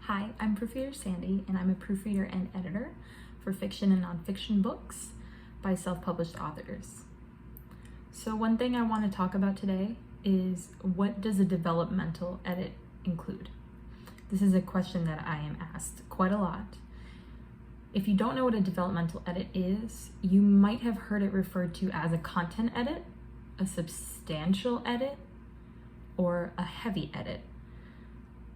Hi, I'm proofreader Sandy, and I'm a proofreader and editor for fiction and nonfiction books by self-published authors. So one thing I want to talk about today is, what does a developmental edit include? This is a question that I am asked quite a lot. If you don't know what a developmental edit is, you might have heard it referred to as a content edit, a substantial edit, or a heavy edit.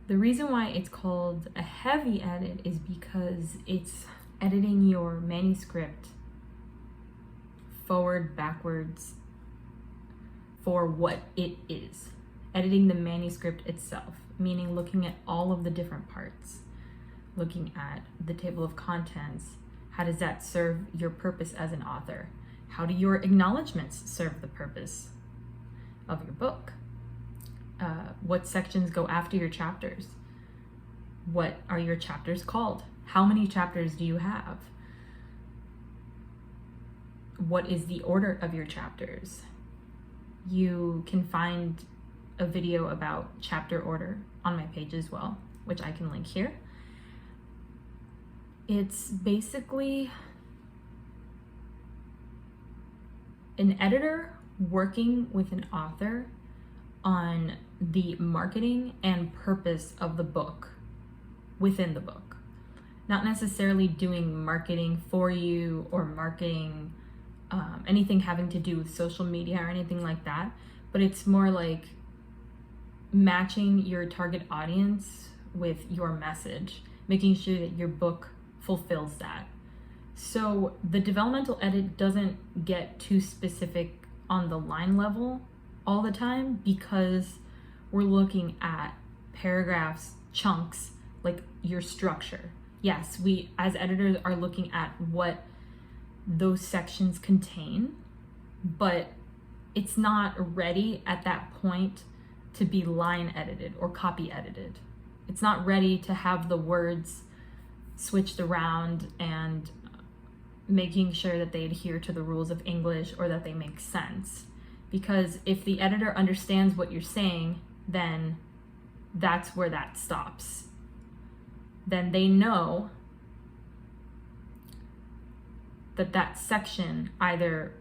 The reason why it's called a heavy edit is because it's editing your manuscript forward, backwards, for what it is. Editing the manuscript itself, meaning looking at all of the different parts, looking at the table of contents. How does that serve your purpose as an author? How do your acknowledgments serve the purpose of your book? What sections go after your chapters? What are your chapters called? How many chapters do you have? What is the order of your chapters? You can find a video about chapter order on my page as well, which I can link here. It's basically an editor working with an author on the marketing and purpose of the book within the book. Not necessarily doing marketing for you or marketing anything having to do with social media or anything like that, but it's more like matching your target audience with your message, making sure that your book fulfills that. So the developmental edit doesn't get too specific on the line level all the time, because we're looking at paragraphs, chunks, like your structure. Yes, we as editors are looking at what those sections contain, but it's not ready at that point to be line edited or copy edited. It's not ready to have the words switched around and making sure that they adhere to the rules of English or that they make sense. Because if the editor understands what you're saying, then that's where that stops. Then they know that that section either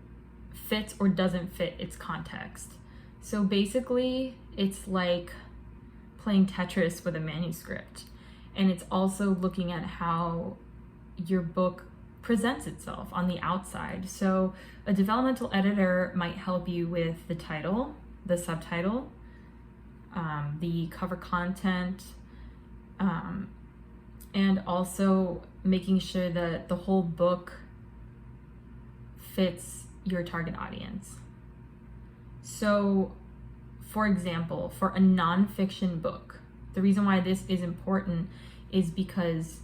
fits or doesn't fit its context. So basically, it's like playing Tetris with a manuscript. And it's also looking at how your book presents itself on the outside. So a developmental editor might help you with the title, the subtitle, the cover content, and also making sure that the whole book fits your target audience. So, for example, for a nonfiction book, the reason why this is important is because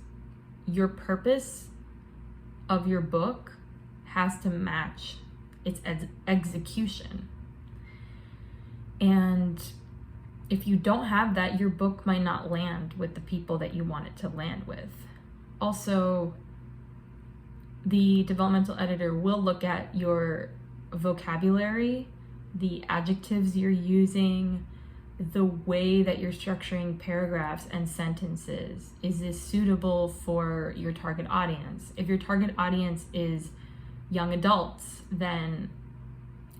your purpose of your book has to match its execution. And if you don't have that, your book might not land with the people that you want it to land with. Also, the developmental editor will look at your vocabulary, the adjectives you're using, the way that you're structuring paragraphs and sentences. Is this suitable for your target audience? If your target audience is young adults, then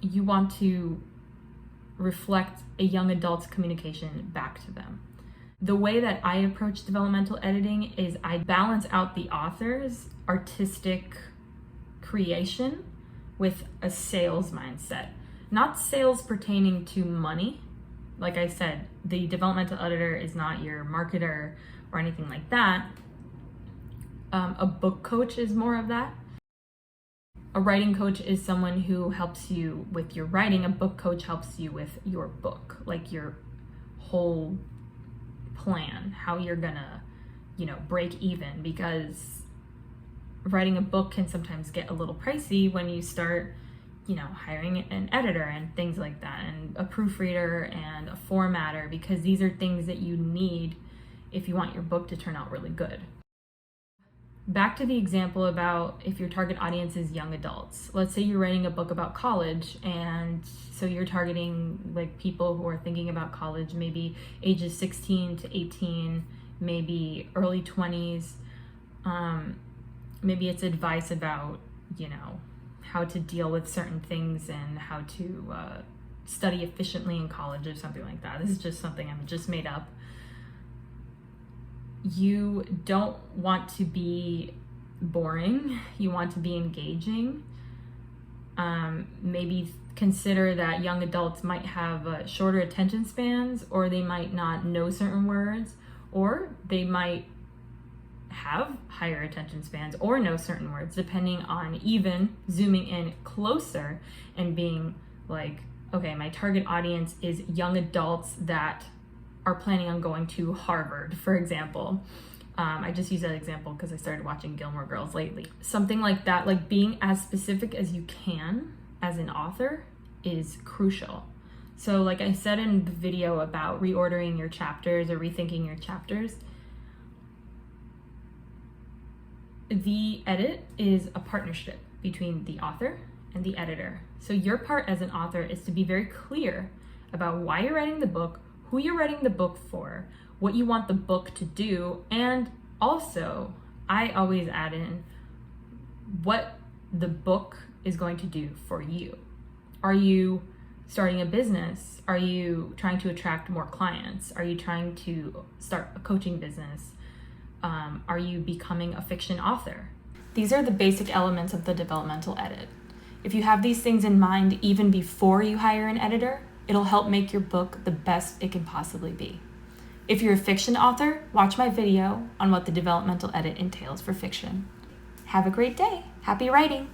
you want to reflect a young adult's communication back to them. The way that I approach developmental editing is I balance out the author's artistic creation with a sales mindset. Not sales pertaining to money. Like I said, the developmental editor is not your marketer or anything like that. A book coach is more of that. A writing coach is someone who helps you with your writing. A book coach helps you with your book, like your whole plan, how you're gonna, break even, because writing a book can sometimes get a little pricey when you start hiring an editor and things like that, and a proofreader and a formatter, because these are things that you need if you want your book to turn out really good. Back to the example about if your target audience is young adults. Let's say you're writing a book about college, and so you're targeting like people who are thinking about college, maybe ages 16 to 18, maybe early 20s. Maybe it's advice about, how to deal with certain things and how to study efficiently in college or something like that. This is just something I've just made up. You don't want to be boring. You want to be engaging. Maybe consider that young adults might have shorter attention spans, or they might not know certain words, or they might have higher attention spans or know certain words, depending on even zooming in closer and being like, okay, my target audience is young adults that are planning on going to Harvard, for example. I just use that example because I started watching Gilmore Girls lately. Something like that, like being as specific as you can as an author is crucial. So like I said in the video about reordering your chapters or rethinking your chapters, the edit is a partnership between the author and the editor. So your part as an author is to be very clear about why you're writing the book, who you're writing the book for, what you want the book to do, and also I always add in what the book is going to do for you. Are you starting a business? Are you trying to attract more clients? Are you trying to start a coaching business? Are you becoming a fiction author? These are the basic elements of the developmental edit. If you have these things in mind even before you hire an editor, it'll help make your book the best it can possibly be. If you're a fiction author, watch my video on what the developmental edit entails for fiction. Have a great day. Happy writing.